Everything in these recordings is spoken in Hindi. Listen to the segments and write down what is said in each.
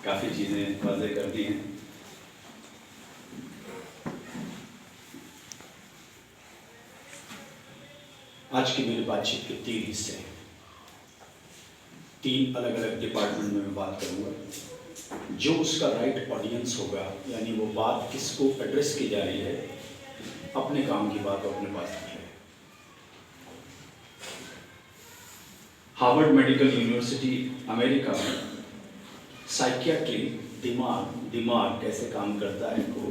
काफी चीजें वाज़ेह कर दी हैं। आज की मेरी बातचीत के 3 हिस्से हैं। 3 अलग अलग डिपार्टमेंट में मैं बात करूंगा। जो उसका राइट ऑडियंस होगा, यानी वो बात किसको एड्रेस की जा रही है, अपने काम की बात अपने पास रखे। हार्वर्ड मेडिकल यूनिवर्सिटी अमेरिका में साइकियाट्री, दिमाग कैसे काम करता है को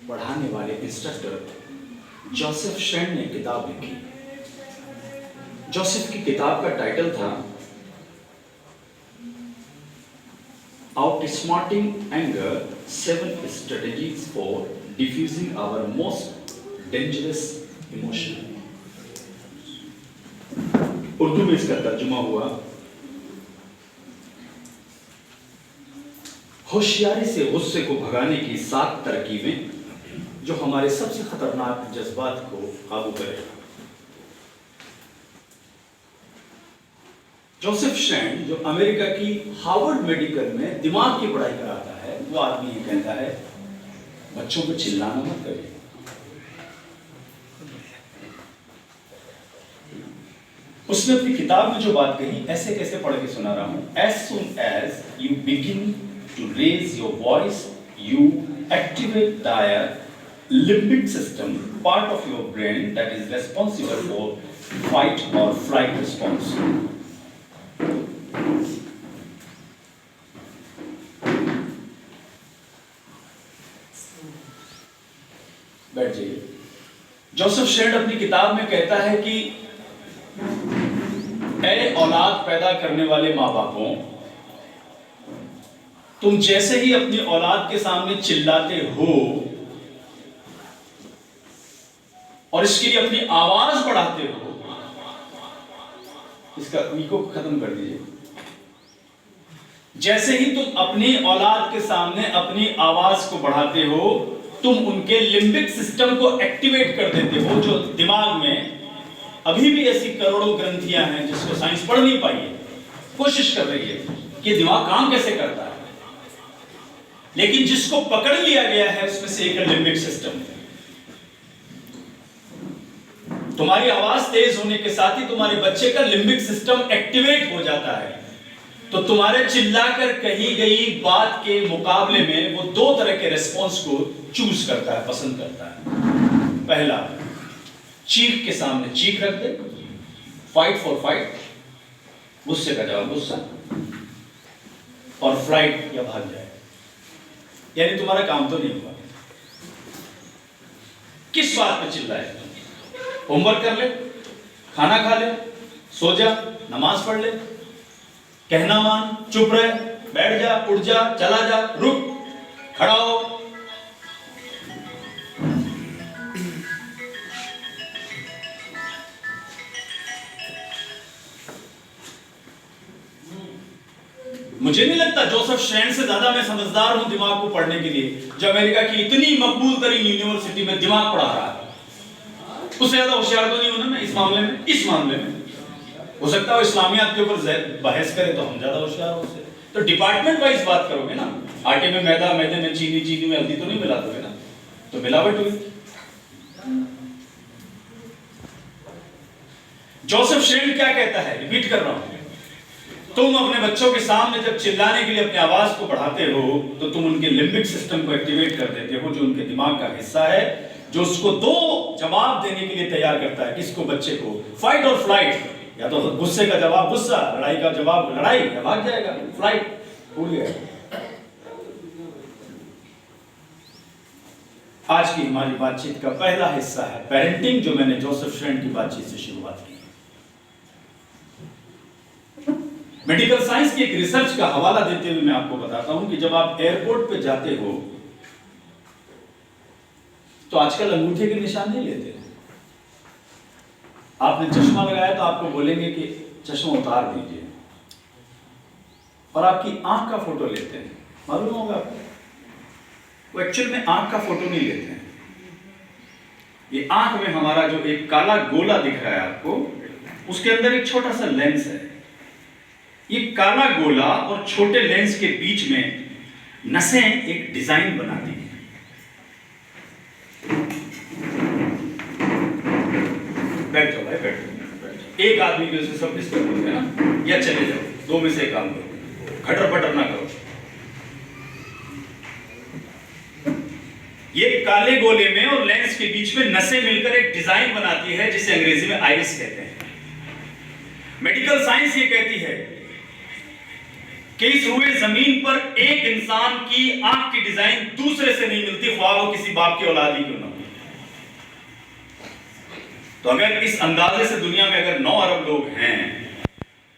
पढ़ाने वाले इंस्ट्रक्टर जोसेफ शेन ने किताब लिखी। जोसेफ की किताब का टाइटल था Outsmarting Anger: 7 Strategies for Diffusing Our Most Dangerous Emotion। Urdu में इसका तर्जुमा हुआ होशियारी से गुस्से को भगाने की 7 तरकीबें जो हमारे सबसे खतरनाक जज्बात को काबू करेगा। जोसेफ शेन, जो अमेरिका की हार्वर्ड मेडिकल में दिमाग की पढ़ाई कराता है, वो आदमी ये कहता है बच्चों को चिल्लाना मत करिए। उसने अपनी किताब में जो बात कही, ऐसे कैसे पढ़ के सुना रहा हूं। As soon as you begin to raise your voice, you activate the limbic system, part of your brain that is responsible for fight or flight response। बैठ जाइए। जोसेफ शेन अपनी किताब में कहता है कि ऐ औलाद पैदा करने वाले माँ बापों, तुम जैसे ही अपनी औलाद के सामने चिल्लाते हो और इसके लिए अपनी आवाज बढ़ाते हो, इसका इको खत्म कर दीजिए। जैसे ही तुम अपनी औलाद के सामने अपनी आवाज को बढ़ाते हो, तुम उनके लिम्बिक सिस्टम को एक्टिवेट कर देते हो, जो दिमाग में अभी भी ऐसी करोड़ों ग्रंथियां हैं जिसको साइंस पढ़ नहीं पाई है, कोशिश कर रही है कि दिमाग काम कैसे करता है, लेकिन जिसको पकड़ लिया गया है उसमें से एक लिम्बिक सिस्टम। तुम्हारी आवाज तेज होने के साथ ही तुम्हारे बच्चे का लिम्बिक सिस्टम एक्टिवेट हो जाता है, तो तुम्हारे चिल्लाकर कही गई बात के मुकाबले में वो 2 तरह के रिस्पॉन्स को चूज करता है, पसंद करता है। पहला, चीख के सामने चीख रख दे, फाइट फॉर फाइट, गुस्से का जवाब गुस्सा, और फ्लाइट या भाग जाए, यानी तुम्हारा काम तो नहीं हुआ। किस बात पे चिल्लाए? होमवर्क कर ले, खाना खा ले, सो जा, नमाज पढ़ ले, कहना मान, चुप रहे, बैठ जा, उठ जा, चला जा, रुक, खड़ा हो। मुझे नहीं लगता जोसेफ शेन से ज्यादा मैं समझदार हूं दिमाग को पढ़ने के लिए, जो अमेरिका की इतनी मकबूल तरीन यूनिवर्सिटी में दिमाग पढ़ा रहा है। उससे ज्यादा होशियार तो नहीं हूं ना मैं इस मामले में। हो सकता है इस्लामियात के ऊपर बहस करे तो हम ज्यादा होशियार हो उससे। तो डिपार्टमेंट वाइज बात करोगे ना, आटे में मैदा, मैदे में चीनी, चीनी में हल्दी तो नहीं मिला दोगे ना, तो मिलावट हुई। जोसेफ शेन क्या कहता है, रिपीट कर रहा हूं, तुम अपने बच्चों के सामने जब चिल्लाने के लिए अपनी आवाज को बढ़ाते हो, तो तुम उनके लिम्बिक सिस्टम को एक्टिवेट कर देते हो, जो उनके दिमाग का हिस्सा है, जो उसको 2 जवाब देने के लिए तैयार करता है। किसको? बच्चे को। फाइट और फ्लाइट, या तो गुस्से का जवाब गुस्सा, लड़ाई का जवाब लड़ाई, या भाग जाएगा, फ्लाइट, भूल गया। आज की हमारी बातचीत का पहला हिस्सा है पेरेंटिंग, जो मैंने जोसेफ शेन की बातचीत से शुरुआत की। मेडिकल साइंस की एक रिसर्च का हवाला देते हुए मैं आपको बताता हूं कि जब आप एयरपोर्ट पे जाते हो तो आजकल अंगूठे के निशान नहीं लेते। आपने चश्मा लगाया तो आपको बोलेंगे कि चश्मा उतार दीजिए, और आपकी आंख का फोटो लेते हैं। मालूम होगा आपको, वो एक्चुअल में आंख का फोटो नहीं लेते हैं। ये आंख में हमारा जो एक काला गोला दिख रहा है आपको, उसके अंदर एक छोटा सा लेंस है। ये काला गोला और छोटे लेंस के बीच में नसें एक डिजाइन बनाती हैं। बैठ जाओ भाई, बैठ जाओ। एक आदमी की वजह से सब डिस्टर्ब होते हैं ना, या चले जाओ, दो में से एक काम करो, खटर पटर ना करो। ये काले गोले में और लेंस के बीच में नसें मिलकर एक डिजाइन बनाती है जिसे अंग्रेजी में आइरिस कहते हैं। मेडिकल साइंस ये कहती है कि इस रुए जमीन पर एक इंसान की आंख की डिजाइन दूसरे से नहीं मिलती, ख्वाह वो किसी बाप की औलाद ही क्यों ना हो। तो अगर इस अंदाजे से दुनिया में अगर 9 अरब लोग हैं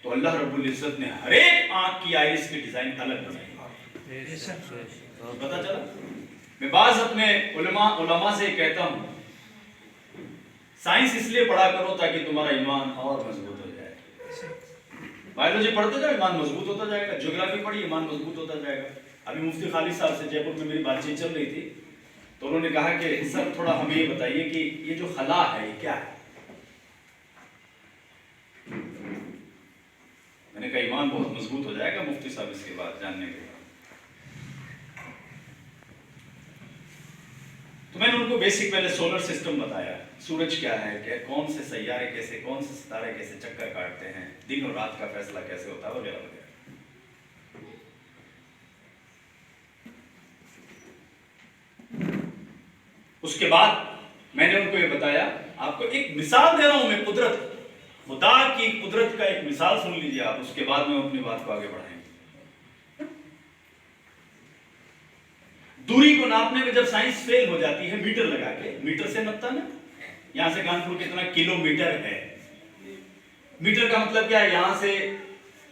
तो अल्लाह रब्बुल इज्जत ने हर एक आंख की आइरिस की डिजाइन अलग बनाई। पता चला? मैं बाज अपने उलमा से कहता हूं, साइंस इसलिए पढ़ा करो ताकि तुम्हारा ईमान और मजबूत हो जाए। बायोलॉजी पढ़ते जाओ, ईमान मजबूत होता जाएगा। ज्योग्राफी पढ़ी, ईमान मजबूत होता जाएगा। अभी मुफ्ती खालिद साहब से जयपुर में मेरी बातचीत चल रही थी, तो उन्होंने कहा कि सर थोड़ा हमें ये बताइए कि ये जो खला है ये क्या है। मैंने कहा ईमान बहुत मजबूत हो जाएगा मुफ्ती साहब इसके बाद जानने के बाद। तो मैंने उनको बेसिक पहले सोलर सिस्टम बताया, सूरज क्या है, क्या कौन से सैयारे कैसे, कौन से सितारे कैसे चक्कर काटते हैं, दिन और रात का फैसला कैसे होता है, वगैरह वगैरह। उसके बाद मैंने उनको ये बताया, आपको एक मिसाल दे रहा हूं मैं, कुदरत, खुदा की कुदरत का एक मिसाल सुन लीजिए आप, उसके बाद में अपनी बात को आगे बढ़ाएंगे। दूरी को नापने में जब साइंस फेल हो जाती है, मीटर लगा के, मीटर से नापता ना, यहां से कानपुर कितना किलोमीटर है। मीटर का मतलब क्या है, यहां से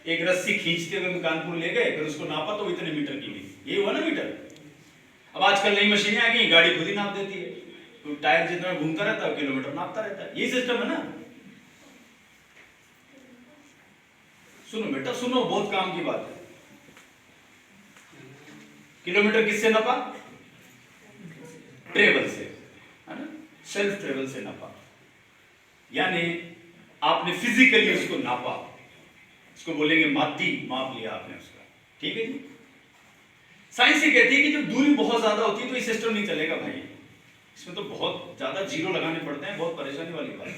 एक रस्सी खींचते हुए हम कानपुर ले गए, फिर उसको नापा तो इतने मीटर की हुई, ये हुआ ना मीटर। अब आजकल नई मशीनें आ गई, गाड़ी खुद ही नाप देती है, तो टायर जितना घूमता रहता है किलोमीटर नापता रहता है, ये सिस्टम है ना। सुनो बेटा सुनो, बहुत काम की बात है। किलोमीटर किससे नापा? ट्रेवल से, है ना, सेल्फ ट्रेवल से नापा, यानी आपने फिजिकली उसको नापा, इसको बोलेंगे मादी माप लिया आपने उसका। ठीक है जी। साइंस ये कहती है कि जब दूरी बहुत ज्यादा होती है तो ये सिस्टम नहीं चलेगा भाई, इसमें तो बहुत ज्यादा जीरो लगाने पड़ते हैं, बहुत परेशानी वाली बात है।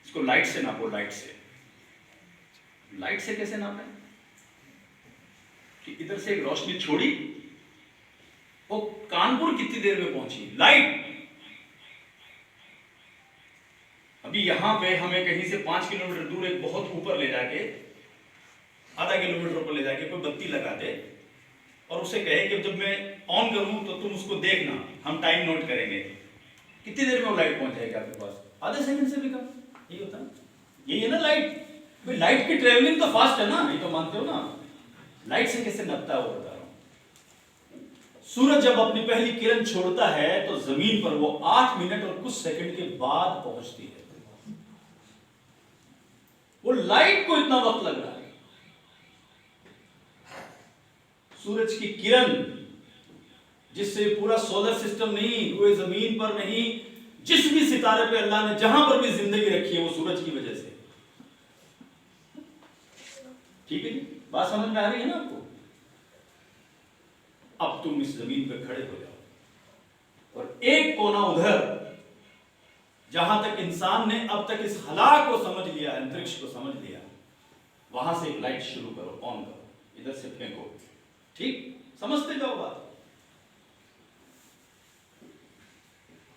इसको लाइट से नापो, लाइट से। लाइट से कैसे नापे? कि इधर से एक रोशनी छोड़ी, वो कानपुर कितनी देर में पहुंची, लाइट। अभी यहां पे हमें कहीं से 5 किलोमीटर दूर एक बहुत ऊपर ले जाके, आधा किलोमीटर ऊपर ले जाके कोई बत्ती लगा दे और उसे कहे कि जब मैं ऑन करूं तो तुम उसको देखना, हम टाइम नोट करेंगे, कितनी देर में वो लाइट पहुंच जाएगी आपके पास? आधे सेकंड से भी कम। यही होता है, यही है ना लाइट। भाई लाइट की ट्रेवलिंग तो फास्ट है ना, ये तो मानते हो ना। लाइट से कैसे नपता है वो बता रहा हूं। सूरज जब अपनी पहली किरण छोड़ता है तो जमीन पर वो 8 मिनट और कुछ सेकंड के बाद पहुंचती है। वो लाइट को इतना वक्त लग रहा है। सूरज की किरण जिससे पूरा सोलर सिस्टम नहीं, हुए जमीन पर नहीं, जिस भी सितारे पे अल्लाह ने जहां पर भी जिंदगी रखी है वो सूरज की वजह से। ठीक है जी, बात समझ में आ रही है ना आपको? अब तुम इस जमीन पे खड़े हो जाओ और एक कोना उधर, जहां तक इंसान ने अब तक इस हला को समझ लिया, अंतरिक्ष को समझ लिया, वहां से एक लाइट शुरू करो, ऑन करो, इधर से फेंको। ठीक, समझते जाओ बात।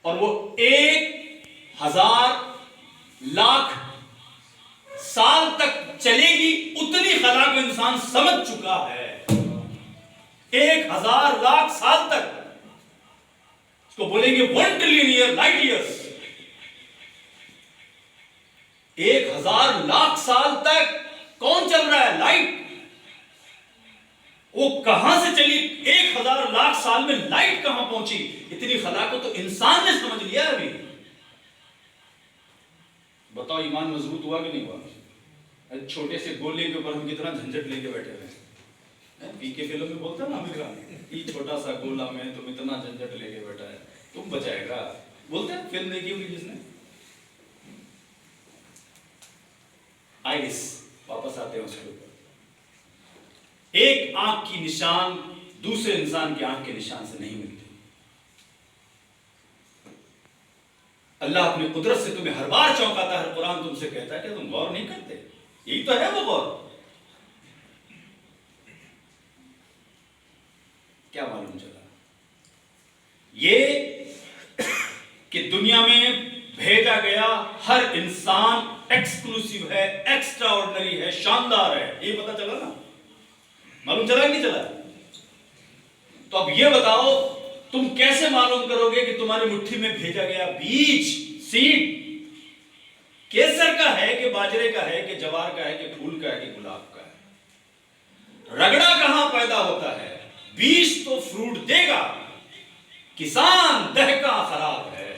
और वो 1000 लाख साल तक चलेगी, उतनी खला को इंसान समझ चुका है। 1000 लाख साल तक, इसको बोलेंगे 1 trillion year, light years. 1000 lakh साल तक कौन चल रहा है? लाइट। वो कहां से चली? 1000 लाख साल में लाइट कहां पहुंची? इतनी खला को तो इंसान ने समझ लिया अभी। बताओ ईमान मजबूत हुआ कि नहीं हुआ? छोटे से गोले के ऊपर हम कितना झंझट लेके बैठे हुए। पीके फिल्म में बोलता ना आमिर खान, ये छोटा सा गोला में तुम इतना झंझट लेके बैठा है, तुम बचाएगा? बोलते हैं, फिल्म देखी होगी जिसने। आइरिस, वापस आते हैं उसके ऊपर। एक आंख की निशान दूसरे इंसान की आंख के निशान से नहीं मिलती। अल्लाह अपनी कुदरत से तुम्हें हर बार चौंकाता है। कुरान तुमसे कहता है कि तुम गौर नहीं करते। यही तो है वो गौर। क्या मालूम चला ये कि दुनिया में भेजा गया हर इंसान एक्सक्लूसिव है, एक्स्ट्रा ऑर्डिनरी है, शानदार है। ये पता चला ना? मालूम चला कि नहीं चला? तो अब ये बताओ, तुम कैसे मालूम करोगे कि तुम्हारी मुट्ठी में भेजा गया बीज, सीड केसर का है कि बाजरे का है कि जवार का है कि फूल का है कि गुलाब का है? रगड़ा कहां पैदा होता है? बीज तो फ्रूट देगा, किसान दहका खराब है।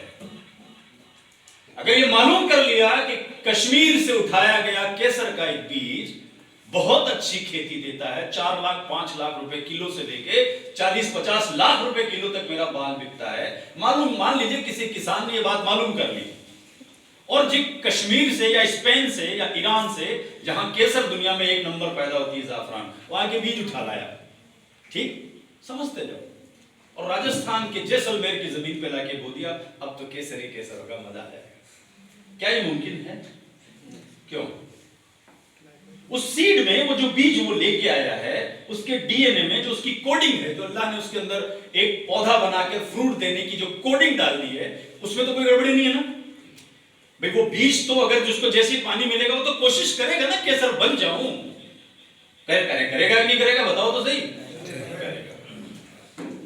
अगर ये मालूम कर लिया कि कश्मीर से उठाया गया केसर का एक बीज बहुत अच्छी खेती देता है, 4 लाख 5 लाख रुपए किलो से लेके 40-50 लाख रुपए किलो तक मेरा बाल बिकता है, मालूम मान लीजिए किसी किसान ने ये बात मालूम कर ली और जी कश्मीर से या स्पेन से या ईरान से, जहां केसर दुनिया में 1 नंबर पैदा होती है, जाफरान, वहां के बीज उठा लाया, ठीक समझते जाओ, और राजस्थान के जैसलमेर की जमीन पे लाके बो दिया, अब तो केसर ही केसर होगा, मजा आ जाएगा। क्या ये मुमकिन है? क्यों? उस सीड में वो जो बीज वो लेके आया है, उसके डीएनए में जो उसकी कोडिंग है, जो अल्लाह ने उसके अंदर एक पौधा बना के फ्रूट देने की जो कोडिंग डाल दी है, उसमें तो कोई गड़बड़ी नहीं है ना भाई। वो बीज तो अगर जिसको जैसे पानी मिलेगा वो तो कोशिश करेगा ना केसर बन जाऊं। करेगा नहीं करेगा? बताओ तो सही।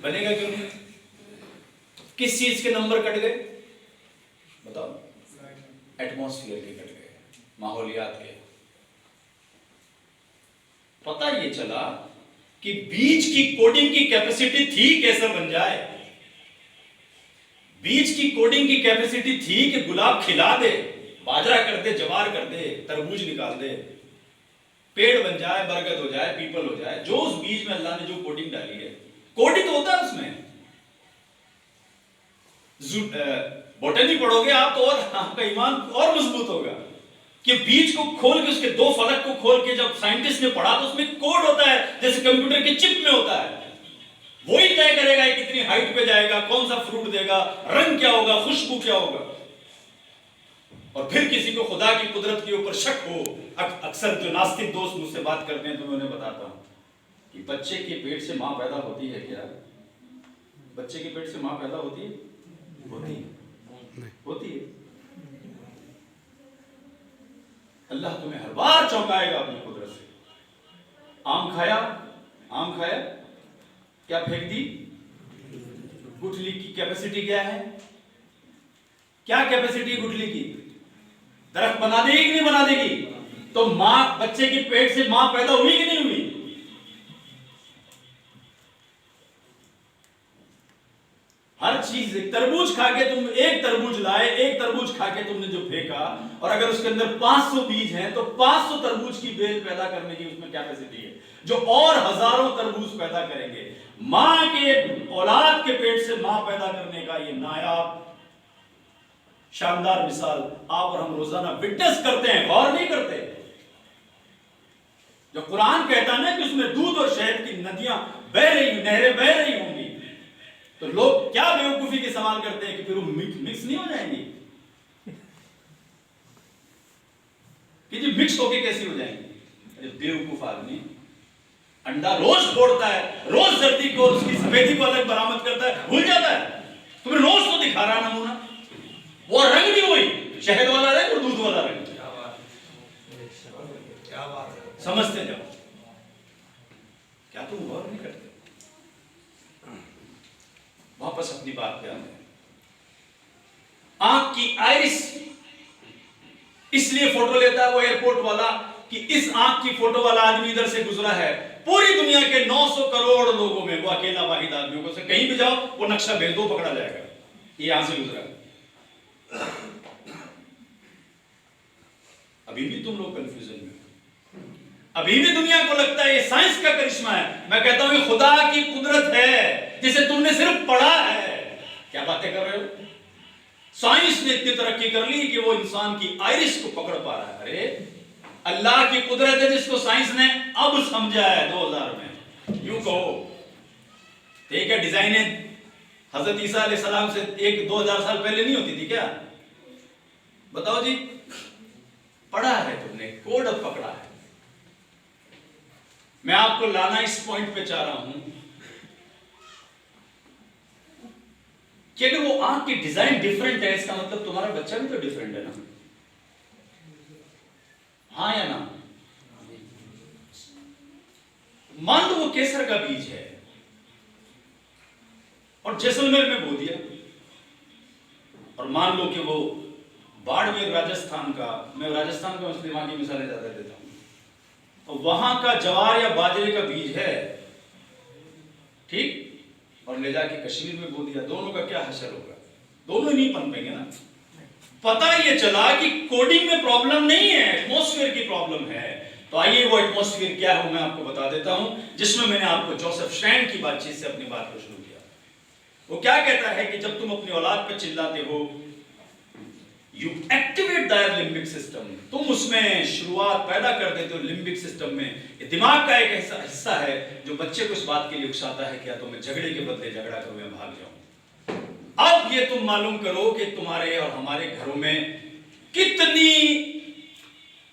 बनेगा क्यों नहीं? किस चीज के नंबर कट गए? बताओ। एटमॉस्फेयर के कट गए, माहौलियात के। पता ये चला कि बीज की कोडिंग की कैपेसिटी थी केसर बन जाए। बीज की कोडिंग की कैपेसिटी थी कि गुलाब खिला दे, बाजरा कर दे, जवार कर दे, तरबूज निकाल दे, पेड़ बन जाए, बरगद हो जाए, पीपल हो जाए। जो उस बीज में अल्लाह ने जो कोडिंग डाली है, कोडिंग होता है उसमें। बॉटनी पढ़ोगे आप तो और आपका ईमान और मजबूत होगा कि बीज को खोल के, उसके 2 फलक को खोल के जब साइंटिस्ट ने पढ़ा तो उसमें कोड होता है, जैसे कंप्यूटर के चिप में होता है। वही तय करेगा कितनी हाइट पे जाएगा, कौन सा फ्रूट देगा, रंग क्या होगा, खुशबू क्या होगा। और फिर किसी को खुदा की कुदरत के ऊपर शक हो, अक्सर जो नास्तिक दोस्त मुझसे बात करते हैं तो मैं उन्हें बताता हूं कि बच्चे के पेट से मां पैदा होती है क्या? बच्चे के पेट से मां पैदा होती है? होती है। अल्लाह तुम्हें हर बार चौंकाएगा अपनी कुदरत से। आम खाया, क्या फेंक दी? गुठली की कैपेसिटी क्या है? क्या कैपेसिटी है गुठली की? दरख्त बना देगी कि नहीं बना देगी? तो मां, बच्चे के पेट से मां पैदा हुई कि नहीं हुई? हर चीज, तरबूज खा के तुम एक तरबूज लाए, एक तरबूज खा के तुमने जो फेंका, और अगर उसके अंदर 500 बीज हैं तो 500 तरबूज की बेल पैदा करने की उसमें कैपेसिटी है, जो और हजारों तरबूज पैदा करेंगे। मां के औलाद के पेट से मां पैदा करने का ये नायाब शानदार मिसाल आप और हम रोजाना विटनेस करते हैं, गौर नहीं करते। जो कुरान कहता है ना कि उसमें दूध और शहद की नदियां बह रही, नहरें बह रही होंगी, तो लोग क्या बेवकूफी के सवाल करते हैं कि फिर वो मिक्स नहीं हो जाएंगी? कि जी मिक्स होके कैसी हो जाएंगी? अरे बेवकूफ आदमी, अंडा रोज फोड़ता है, रोज जर्दी को, उसकी सफेदी को अलग बरामद करता है, भूल जाता है। तुम्हें रोज तो दिखा रहा नमूना, वो रंग भी वही, शहद वाला रंग और दूध वाला रंग। क्या बात है, समझते जाओ। क्या तुम गौर नहीं करते? वापस अपनी बात पे आते हैं। आंख की आइरिस इसलिए फोटो लेता है वो एयरपोर्ट वाला कि इस आंख की फोटो वाला आदमी इधर से गुजरा है। पूरी दुनिया के 900 करोड़ लोगों में वो अकेला वाहिद आदमी को से कहीं भी जाओ वो नक्शा भेज दो, पकड़ा जाएगा, ये यहां से गुजरा। अभी भी तुम लोग कंफ्यूजन में, अभी भी दुनिया को लगता है ये साइंस का करिश्मा है। मैं कहता हूं ये खुदा की कुदरत है जिसे तुमने सिर्फ पढ़ा है। क्या बातें कर रहे हो? साइंस ने इतनी तरक्की कर ली कि वो इंसान की आइरिस को पकड़ पा रहा है। अरे अल्लाह की कुदरत है जिसको साइंस ने अब समझा है 2000 में। कहो। ठीक है, डिजाइनें हजरत ईसा अलैहिस्सलाम से 1-2000 साल पहले नहीं होती थी क्या? बताओ जी, पढ़ा है तुमने, कोड अब पकड़ा है। मैं आपको लाना इस पॉइंट पे चाह रहा हूं कि अगर वो आंख की डिजाइन डिफरेंट है, इसका मतलब तुम्हारा बच्चा भी तो डिफरेंट है ना? हाँ या ना? मान लो वो केसर का बीज है और जैसलमेर में बो दिया, और मान लो कि वो बाड़मेर राजस्थान का, मैं राजस्थान का उसके वहां की मिसालें ज्यादा देता हूं, तो वहां का जवार या बाजरे का बीज है, ठीक, और ले जाके कश्मीर में बो दिया, दोनों का क्या हशर होगा? दोनों नहीं पनपेंगे ना। पता ये चला कि कोडिंग में प्रॉब्लम नहीं है, एटमॉस्फेयर की प्रॉब्लम है। तो आइए वो एटमॉस्फेयर क्या है मैं आपको बता देता हूं, जिसमें मैंने आपको जोसेफ स्टैंड की बातचीत से अपनी बात को शुरू किया। वो क्या कहता है कि जब तुम अपनी औलाद पे चिल्लाते हो, you activate their limbic system, तुम उसमें शुरुआत पैदा कर देते हो लिम्बिक सिस्टम में। ये दिमाग का एक ऐसा हिस्सा है जो बच्चे को इस बात के लिए उकसाता है कि या तो मैं झगड़े के बदले झगड़ा करूं या भाग जाऊं। अब ये तुम मालूम करो कि तुम्हारे और हमारे घरों में कितनी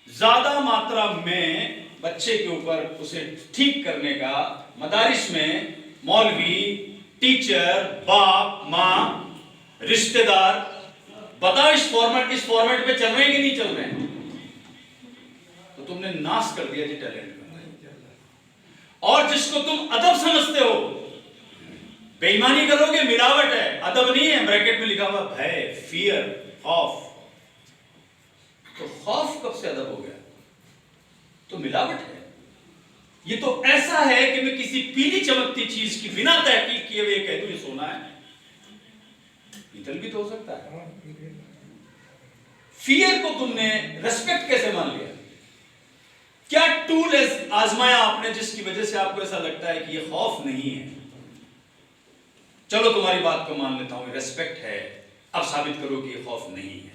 ज्यादा मात्रा में बच्चे के ऊपर उसे ठीक करने का मदारिस में मौलवी, टीचर, बाप, माँ, रिश्तेदार, बताओ इस फॉर्मेट पे चल रहे हैं कि नहीं चल रहे हैं? तो तुमने नाश कर दिया जी टैलेंट का। और जिसको तुम अदब समझते हो, बेईमानी करोगे, मिलावट है, अदब नहीं है, ब्रैकेट में लिखा हुआ भय, फियर, खौफ। तो खौफ कब से अदब हो गया? तो मिलावट है। ये तो ऐसा है कि मैं किसी पीली चमकती चीज की बिना तहकीक किए हुए कह दूं ये सोना है, पीतल भी तो हो सकता है। फियर को तुमने रेस्पेक्ट कैसे मान लिया? क्या टूल आजमाया आपने जिसकी वजह से आपको ऐसा लगता है कि ये खौफ नहीं है? चलो तुम्हारी बात को मान लेता हूं, रेस्पेक्ट है, अब साबित करो कि ये खौफ नहीं है।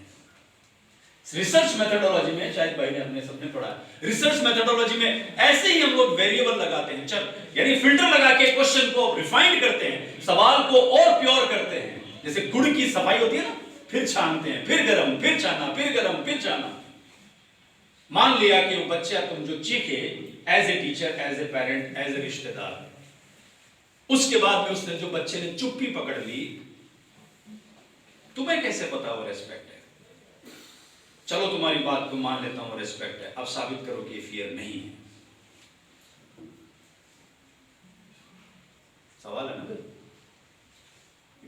रिसर्च मेथोडोलॉजी में, शायद भाई ने अपने सबने पढ़ा, रिसर्च मेथोडोलॉजी में ऐसे ही हम लोग वेरिएबल लगाते हैं, चल यानी फिल्टर लगा के क्वेश्चन को रिफाइन करते हैं, सवाल को और प्योर करते हैं। जैसे गुड़ की सफाई होती है ना, फिर छानते हैं, फिर गरम, फिर छाना, फिर गरम, फिर छाना। मान लिया कि वो बच्चा तुम जो चीखे as a teacher, as a parent, as a रिश्तेदार, उसके बाद में उसने जो बच्चे ने चुप्पी पकड़ ली, तुम्हें कैसे पता वो रेस्पेक्ट है? चलो तुम्हारी बात को मान लेता हूं रेस्पेक्ट है, अब साबित करो कि ये फियर नहीं है। सवाल है ना भाई,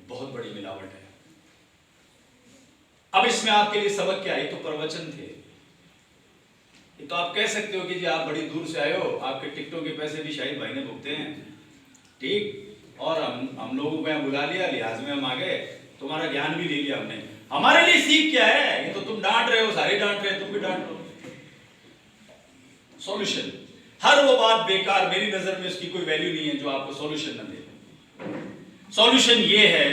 बहुत बड़ी मिलावट है। अब इसमें आपके लिए सबक क्या है? तो प्रवचन थे, ये तो आप कह सकते हो कि जी आप बड़ी दूर से आए हो, आपके टिकटों के पैसे भी शाहिद भाई ने भुगते हैं, ठीक, और हम लोगों को बुला लिया, लिहाज में हम आ गए, तुम्हारा ज्ञान भी ले लिया हमने। हमारे लिए सीख क्या है? ये तो तुम डांट रहे हो, सारे डांट रहे हैं, तुम भी डांट रहे हो। सॉल्यूशन, हर वो बात बेकार, मेरी नजर में उसकी कोई वैल्यू नहीं है जो आपको सॉल्यूशन न दे। सॉल्यूशन ये है,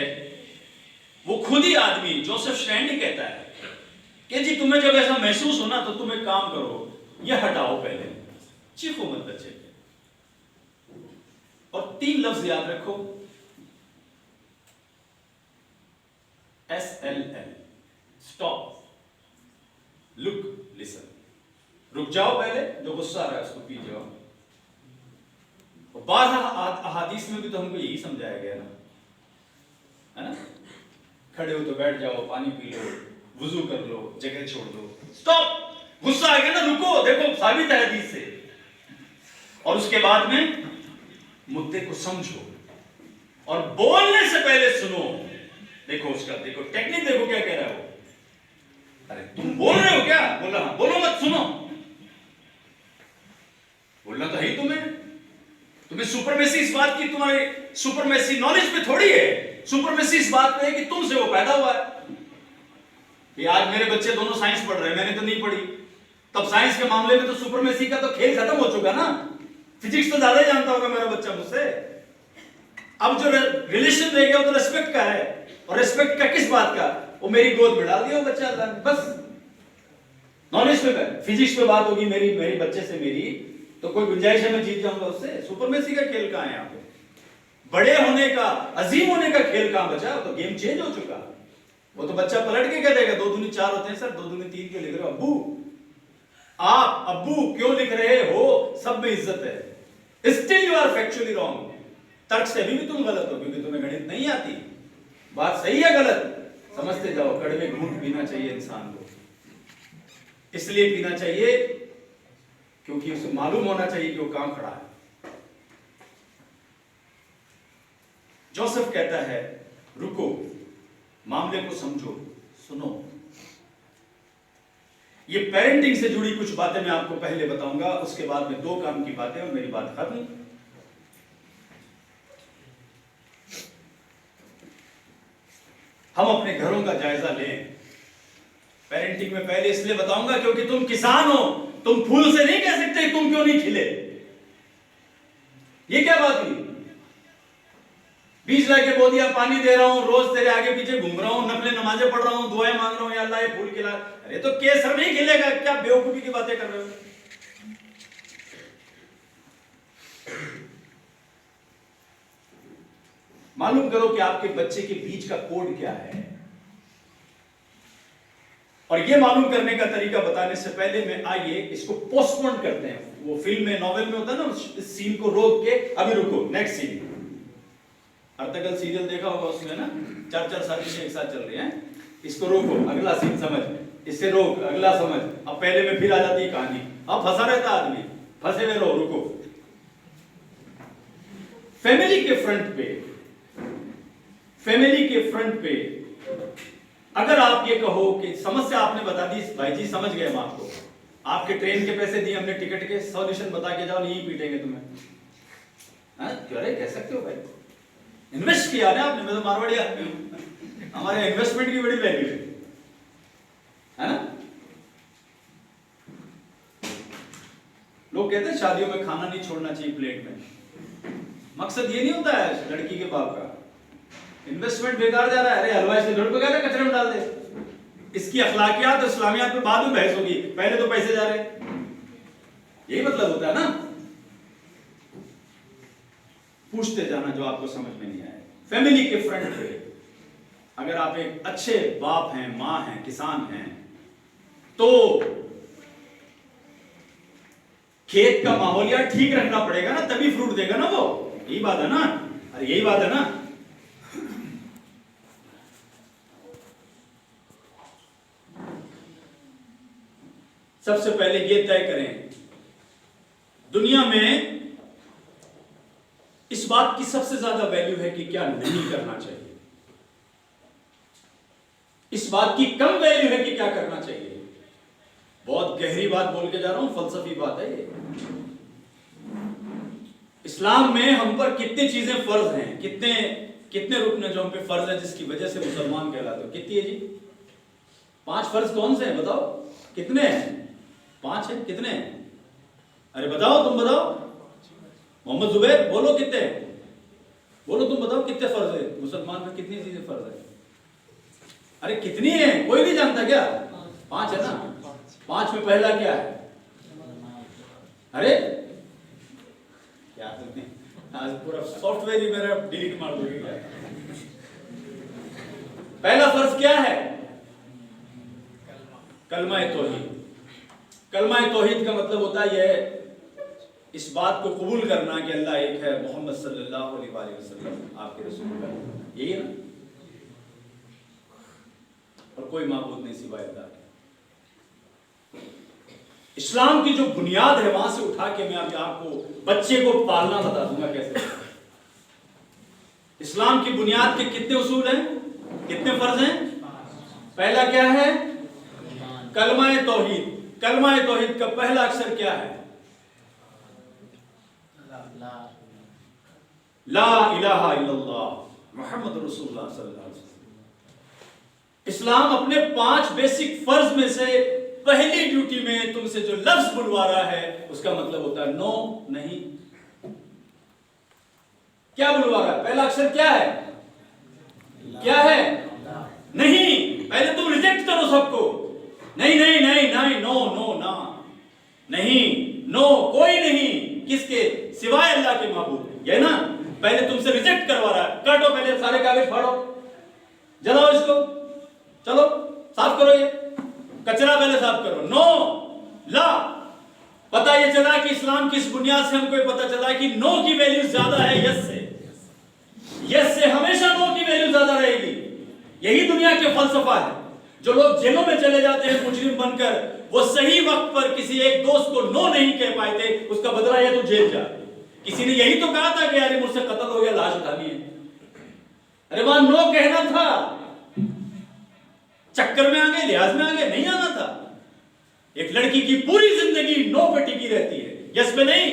वो खुद ही आदमी जोसेफ स्टैंड ही कहता है कि जी तुम्हें जब ऐसा महसूस हो ना, तो तुम एक काम करो, ये हटाओ पहले, चीखो मत बच्चे, और 3 लफ्ज याद रखो, SLL, स्टॉप, लुक, लिसन। रुक जाओ पहले, जो गुस्सा आ रहा है उसको पी जाओ। बार अहादीस में भी तो हमको यही समझाया गया ना, है ना? खड़े हो तो बैठ जाओ, पानी पी लो, वुजू कर लो, जगह छोड़ दो, स्टॉप, गुस्सा आ गया ना, रुको, देखो साबित है हदीस से। और उसके बाद में मुद्दे को समझो और बोलने से पहले सुनो। देखो उसका, देखो टेक्निक, देखो क्या कह रहा है वो। अरे तुम बोल रहे हो क्या? बोला हाँ, बोलो मत, सुनो। बोलना तो है ही तुम्हें सुपरमेसी इस बात की, तुम्हारी सुपरमेसी नॉलेज पे थोड़ी है, सुपरमेसी इस बात पे है कि तुमसे वो पैदा हुआ है। कि आज मेरे बच्चे दोनों साइंस पढ़ रहे हैं, मैंने तो नहीं पढ़ी, तब साइंस के मामले में तो सुपरमेसी का तो खेल खत्म हो चुका ना। फिजिक्स तो ज्यादा ही जानता होगा मेरा बच्चा मुझसे। अब जो रिलेशन रह गया वो तो रेस्पेक्ट का है, और रेस्पेक्ट का किस बात का? वो मेरी गोद में डाल दिया बच्चा, बस। नॉलेज पे, फिजिक्स पे बात होगी मेरी बच्चे से, मेरी तो कोई गुंजाइश है मैं जीत जाऊंगा उससे? सुपरमेसी का खेल कहां है यहाँ पे? बड़े होने का, अजीम होने का खेल कहां बचा? तो गेम चेंज हो चुका। वो तो बच्चा पलट के कह देगा 2 दूनी 4 होते हैं सर, 2 दूनी 3 क्यों लिख रहे हो अब्बू? आप अब्बू क्यों लिख रहे हो? सब में इज्जत है। Still you are factually wrong. तर्क से अभी भी तुम गलत हो, क्योंकि तुम्हें गणित नहीं आती। बात सही है गलत समझते जाओ। कड़वे घूंट पीना चाहिए इंसान को, इसलिए पीना चाहिए क्योंकि उसे मालूम होना चाहिए कि वो कहां खड़ा है। जोसेफ कहता है रुको, मामले को समझो, सुनो। ये पेरेंटिंग से जुड़ी कुछ बातें मैं आपको पहले बताऊंगा, उसके बाद में 2 काम की बातें और मेरी बात खत्म। हम अपने घरों का जायजा लें। पेरेंटिंग में पहले इसलिए बताऊंगा क्योंकि तुम किसान हो, तुम फूल से नहीं कह सकते तुम क्यों नहीं खिले। ये क्या बात हुई? बीज लाके बो दिया, पानी दे रहा हूं, रोज तेरे आगे पीछे घूम रहा हूं, नफले नमाजें पढ़ रहा हूं, दुआएं मांग रहा हूं, या अल्लाह ये फूल खिला। अरे तो केसर नहीं खिलेगा क्या? बेवकूफी की बातें कर रहे हो। मालूम करो कि आपके बच्चे के बीज का कोड क्या है। और ये मालूम करने का तरीका बताने से पहले में आइए इसको पोस्टपोन करते हैं। वो फिल्म में, नॉवेल में होता है ना, इस सीन को रोक के अभी रुको, नेक्स्ट सीन। अर्तगल सीरियल देखा होगा, उसमें ना 4-4 साथी एक साथ चल रहे हैं। इसको रोको, अगला सीन समझ, इससे रोक, अगला समझ। अब पहले में फिर आ जाती है कहानी। अब फंसा रहता आदमी, फंसे हुए रहो, रुको। फैमिली के फ्रंट पे, फैमिली के फ्रंट पे अगर आप ये कहो कि समस्या आपने बता दी, भाई जी समझ गए हम आपको, आपके ट्रेन के पैसे दिए हमने, टिकट के, सॉल्यूशन बता के जाओ, नहीं पीटेंगे तुम्हें। क्यों रे, कह सकते हो भाई, इन्वेस्ट किया ना आपने, मैं तो मारवाड़ी आदमी हूं, हमारे इन्वेस्टमेंट की बड़ी वैल्यू है ना। लोग कहते हैं शादियों में खाना नहीं छोड़ना चाहिए प्लेट में। मकसद ये नहीं होता है लड़की के बाप का, इन्वेस्टमेंट बेकार जा रहा है। अरे हलवाई से लड़को कहते कचरे में डाल दे। इसकी अखलाकियात और इस्लामियात पे बाद में बहस होगी, पहले तो पैसे जा रहे। यही मतलब होता है ना। पूछते जाना जो आपको समझ में नहीं आए। फैमिली के फ्रंट पे अगर आप एक अच्छे बाप हैं, मां हैं, किसान हैं, तो खेत का माहौलियात ठीक रखना पड़ेगा ना, तभी फ्रूट देगा ना वो। यही बात है ना। अरे यही बात है ना। सबसे पहले ये तय करें, दुनिया में इस बात की सबसे ज्यादा वैल्यू है कि क्या नहीं करना चाहिए, इस बात की कम वैल्यू है कि क्या करना चाहिए। बहुत गहरी बात बोल के जा रहा हूं, फलसफी बात है ये। इस्लाम में हम पर कितनी चीजें फर्ज हैं, कितने रुकन जो हम पे फर्ज है, जिसकी वजह से मुसलमान कहलाते हो। कितनी है जी? 5 फर्ज कौन से हैं बताओ? कितने हैं? 5 है, कितने हैं? अरे बताओ, तुम बताओ। मोहम्मद जुबैर बोलो कितने, बोलो तुम बताओ कितने फर्ज है मुसलमान में, कितनी चीजें फर्ज है? अरे कितनी है, कोई नहीं जानता क्या? 5 है ना। 5 में पहला क्या है? अरे क्या आज पूरा सॉफ्टवेयर ही मेरा डिलीट मार दोगे क्या? पहला फर्ज क्या है? कलमा तौहीद। कलमा तौहीद का मतलब होता है यह, इस बात को कबूल करना कि अल्लाह एक है, मोहम्मद सल्लल्लाहु अलैहि वसल्लम आपके रसूल है, यही है ना। और कोई माबूद नहीं सिवाय अल्लाह के। इस्लाम की जो बुनियाद है वहां से उठा के मैं अभी आपको बच्चे को पालना बता दूंगा कैसे। इस्लाम की बुनियाद के कितने उसूल हैं, कितने फर्ज हैं? पहला क्या है? कलमा तौहीद। कलमा तौहीद का पहला अक्षर क्या है? ला इलाहा इल्लल्लाह मुहम्मद रसूलुल्लाह सल्लल्लाहु अलैहि वसल्लम। इस्लाम अपने 5 बेसिक फर्ज में से पहली ड्यूटी में तुमसे जो लफ्ज बुलवा रहा है उसका मतलब होता है नो, नहीं। क्या बुलवा रहा है? पहला अक्षर क्या है? क्या है? नहीं। पहले तुम रिजेक्ट करो सबको। नहीं नहीं नहीं नहीं, नो नो ना, नहीं, नो, कोई नहीं, सिवाय अल्लाह के माबूद, ये ना पहले तुमसे रिजेक्ट करवा रहा है। काटो पहले सारे कागज, फाड़ो, जलाओ इसको, चलो साफ करो, ये कचरा पहले साफ करो। नो ला, पता ये चला कि इस्लाम की इस बुनियाद से हमको ये पता चला कि नो की वैल्यू ज्यादा है यस से। यस से हमेशा नो की वैल्यू ज्यादा रहेगी। यही दुनिया के फलसफा है। जो लोग जेलों में चले जाते हैं मुजरिम बनकर, वो सही वक्त पर किसी एक दोस्त को नो नहीं कह पाए थे, उसका बदला ये तो जेल जा। किसी ने यही तो कहा था कि यार मुझसे कत्ल हो गया, लाश उठानी है। अरे वहां नो कहना था, चक्कर में आ गए, लिहाज में आ गए, नहीं आना था। एक लड़की की पूरी जिंदगी नो पे टिकी रहती है, यस पे नहीं।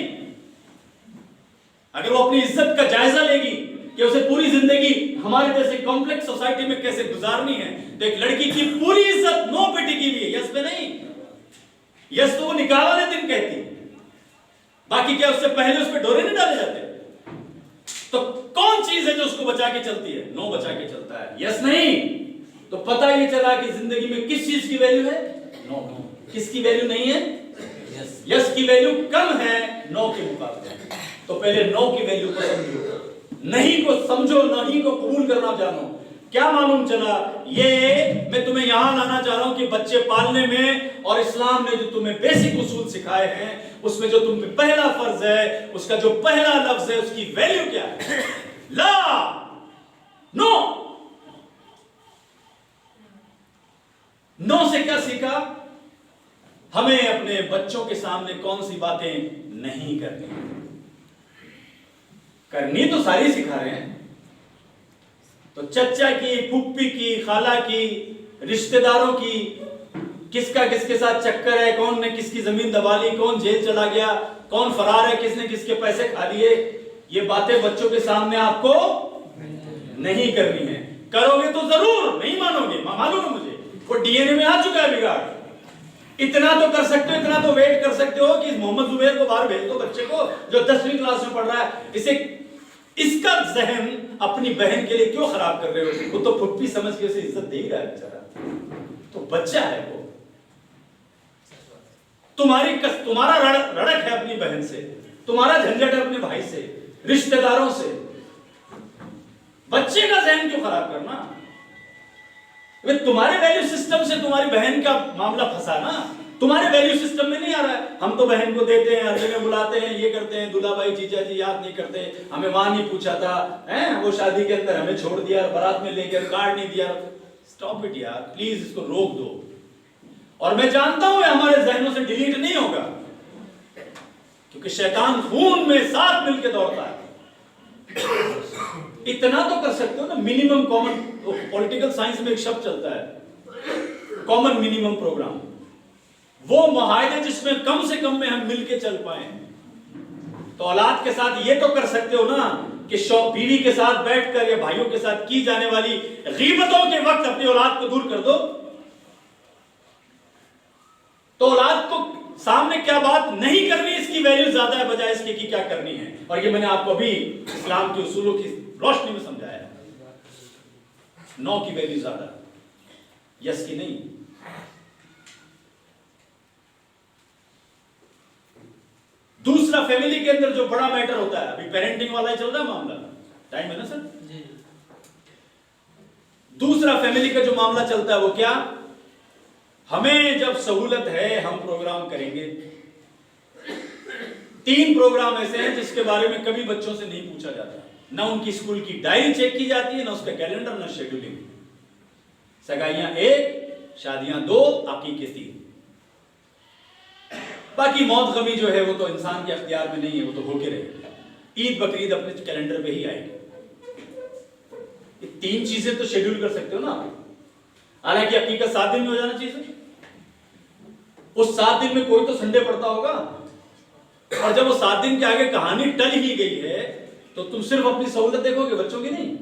अगर वो अपनी इज्जत का जायजा लेगी कि उसे पूरी जिंदगी हमारे जैसे कॉम्प्लेक्स सोसाइटी में कैसे गुजारनी है, तो एक लड़की की पूरी इज्जत नो पे टिकी हुई है, यस पे नहीं। यस तो वो निकाह वाले दिन कहती, बाकी क्या उससे पहले उस पे डोरे नहीं डाले जाते? तो कौन चीज है जो उसको बचा के चलती है? नो बचा के चलता है, यस नहीं। तो पता ये चला कि जिंदगी में किस चीज की वैल्यू है? नो। किसकी वैल्यू नहीं है? यस। यस की वैल्यू कम है नो के मुकाबले। तो पहले नो की वैल्यू को समझो, नहीं को समझो, नहीं को कबूल करना जानो। क्या मालूम चला? ये मैं तुम्हें यहां लाना चाह रहा हूं कि बच्चे पालने में और इस्लाम ने जो तुम्हें बेसिक उसूल सिखाए हैं, उसमें जो तुम पे पहला फर्ज है, उसका जो पहला लफ्ज है, उसकी वैल्यू क्या है? ला, नो। नो से क्या सीखा? हमें अपने बच्चों के सामने कौन सी बातें नहीं करनी, करनी तो सारी सिखा रहे हैं। तो चचा की, फुप्पी की, खाला की, रिश्तेदारों की, किसका किसके साथ चक्कर है, कौन ने किसकी जमीन दबा ली, कौन जेल चला गया, कौन फरार है, किसने किसके पैसे खा लिए, ये बातें बच्चों के सामने आपको नहीं करनी है। करोगे तो जरूर नहीं मानोगे, मालूम है मुझे, वो डीएनए में आ चुका है बिगाड़। इतना तो कर सकते हो, इतना तो वेट कर सकते हो कि मोहम्मद जुबैर को बाहर भेज दो, बच्चे को जो 10वीं क्लास में पढ़ रहा है। इसे, इसका जहन अपनी बहन के लिए क्यों खराब कर रहे हो? वो तो फुप्पी समझ के उसे इज्जत दे ही रहा है बेचारा, तो बच्चा है वो। तुम्हारा रड़क है अपनी बहन से, तुम्हारा झंझट है अपने भाई से, रिश्तेदारों से। बच्चे का जहन क्यों खराब करना? तुम्हारे वैल्यू सिस्टम से तुम्हारी बहन का मामला फंसा ना, तुम्हारे वैल्यू सिस्टम में नहीं आ रहा है। हम तो बहन को देते हैं, हर जगह बुलाते हैं, ये करते हैं, दूल्हा भाई जीजा जी याद नहीं करते, हमें वहां नहीं पूछा था, हैं वो शादी के अंदर हमें छोड़ दिया, बारात में लेकर कार्ड नहीं दिया। स्टॉप इट यार, प्लीज इसको रोक दो। और मैं जानता हूं हमारे जहनों से डिलीट नहीं होगा, क्योंकि शैतान खून में साथ मिलकर दौड़ता है। इतना तो कर सकते हो ना, मिनिमम कॉमन, पॉलिटिकल साइंस में एक शब्द चलता है कॉमन मिनिमम प्रोग्राम, वो मुआहदे जिसमें कम से कम में हम मिलके चल पाए। तो औलाद के साथ ये तो कर सकते हो ना कि बीवी के साथ बैठकर या भाइयों के साथ की जाने वाली गीबतों के वक्त अपनी औलाद को दूर कर दो। तो औलाद को सामने क्या बात नहीं करनी, इसकी वैल्यू ज्यादा है बजाय इसके कि क्या करनी है। और ये मैंने आपको अभी इस्लाम के उसूलों की रोशनी में समझाया। नो की वैल्यू ज्यादा, यस की नहीं। दूसरा, फैमिली के अंदर जो बड़ा मैटर होता है, अभी पेरेंटिंग वाला ही चल रहा है मामला, टाइम है ना सर जी। दूसरा फैमिली का जो मामला चलता है वो क्या? हमें जब सहूलत है हम प्रोग्राम करेंगे। 3 प्रोग्राम ऐसे हैं जिसके बारे में कभी बच्चों से नहीं पूछा जाता, ना उनकी स्कूल की डायरी चेक की जाती है, ना उसका कैलेंडर, ना शेड्यूलिंग। सगाइयां 1, शादियां 2, अकीके 3। बाकी मौत गमी जो है वो तो इंसान के अख्तियार में नहीं है, वो तो होके रहेगा। ईद बकरीद अपने कैलेंडर पे ही आएगी। ये 3 चीजें तो शेड्यूल कर सकते हो ना। हालांकि अकीका 7 दिन में हो जाना चाहिए। उस 7 दिन में कोई तो संडे पड़ता होगा, और जब वो 7 दिन के आगे कहानी टल ही गई है तो तुम सिर्फ अपनी सहूलत देखोगे, बच्चों की नहीं।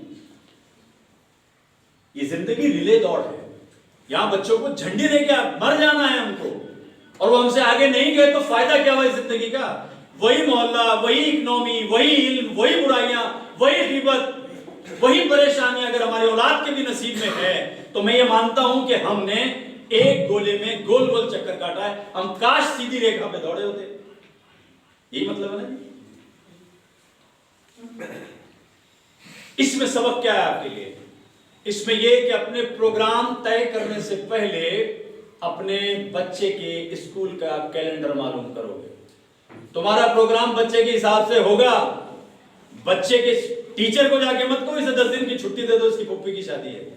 ये जिंदगी रिले दौड़ है, यहां बच्चों को झंडी लेके मर जाना है हमको, और वो हमसे आगे नहीं गए तो फायदा क्या हुआ इस जिंदगी का? वही मोहल्ला, वही इकोनॉमी, वही इल्म, वही बुराइयां, वही गिबत, वही परेशानी अगर हमारी औलाद के भी नसीब में है, तो मैं ये मानता हूं कि हमने एक गोले में गोल गोल चक्कर काटा है। हम काश सीधी रेखा पे दौड़े होते। यही मतलब है ना। इसमें सबक क्या है आपके लिए? इसमें यह कि अपने प्रोग्राम तय करने से पहले अपने बच्चे के स्कूल का कैलेंडर मालूम करोगे। तुम्हारा प्रोग्राम बच्चे के हिसाब से होगा। बच्चे के टीचर को जाके मत कहो इसे 10 दिन की छुट्टी दे दो, इसकी पुप्पी की शादी है।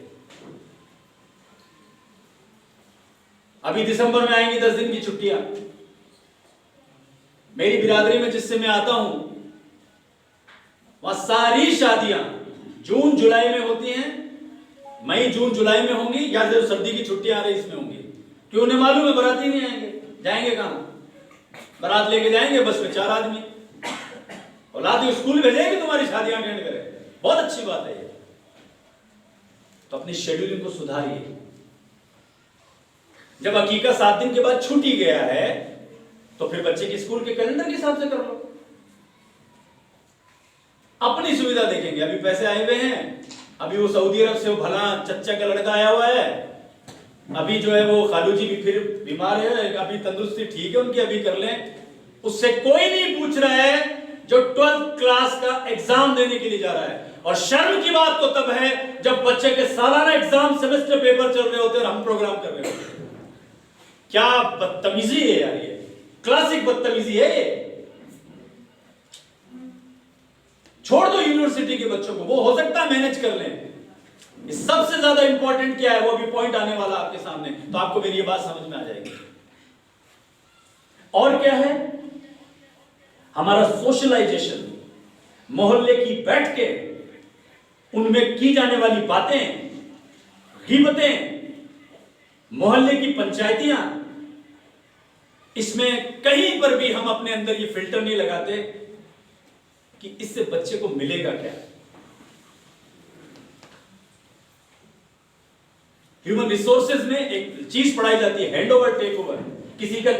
अभी दिसंबर में आएंगी 10 दिन की छुट्टियां। मेरी बिरादरी में जिससे मैं आता हूं वहां सारी शादियां जून जुलाई में होती हैं। मई जून जुलाई में होंगी या जो सर्दी की छुट्टियां आ रही इसमें होंगी। क्यों? उन्हें मालूम है बाराती नहीं आएंगे। जाएंगे कहां? बारात लेके जाएंगे बस में 4 आदमी। औलाद को स्कूल भेजेंगे तुम्हारी शादियां अटेंड करें। बहुत अच्छी बात है ये। तो अपनी शेड्यूलिंग को सुधारिए। जब हकीकत 7 दिन के बाद छूट ही गया है तो फिर बच्चे के स्कूल के कैलेंडर के हिसाब से कर लो। अपनी सुविधा देखेंगे। अभी पैसे आए हुए हैं, अभी वो सऊदी अरब से वो भला चच्चा का लड़का आया हुआ है, अभी जो है वो खालू जी भी फिर बीमार है, अभी तंदुरुस्ती ठीक है उनकी, अभी कर लें। उससे कोई नहीं पूछ रहा है जो 12th क्लास का एग्जाम देने के लिए जा रहा है। और शर्म की बात तो तब है जब बच्चे के सालाना एग्जाम सेमेस्टर पेपर चल रहे होते हैं और हम प्रोग्राम कर रहे होते हैं। क्या बदतमीजी है यार, ये क्लासिक बदतमीजी है ये। छोड़ दो यूनिवर्सिटी के बच्चों को, वो हो सकता है मैनेज कर लें। सबसे ज्यादा इंपॉर्टेंट क्या है वो अभी पॉइंट आने वाला आपके सामने, तो आपको मेरी ये बात समझ में आ जाएगी। और क्या है? हमारा सोशलाइजेशन, मोहल्ले की बैठ के उनमें की जाने वाली बातें, गिबतें, मोहल्ले की पंचायतियां, इसमें कहीं पर भी हम अपने अंदर ये फिल्टर नहीं लगाते कि इससे बच्चे को मिलेगा क्या। ह्यूमन रिसोर्सेज में एक चीज पढ़ाई जाती है, हैंड ओवर टेक ओवर। किसी का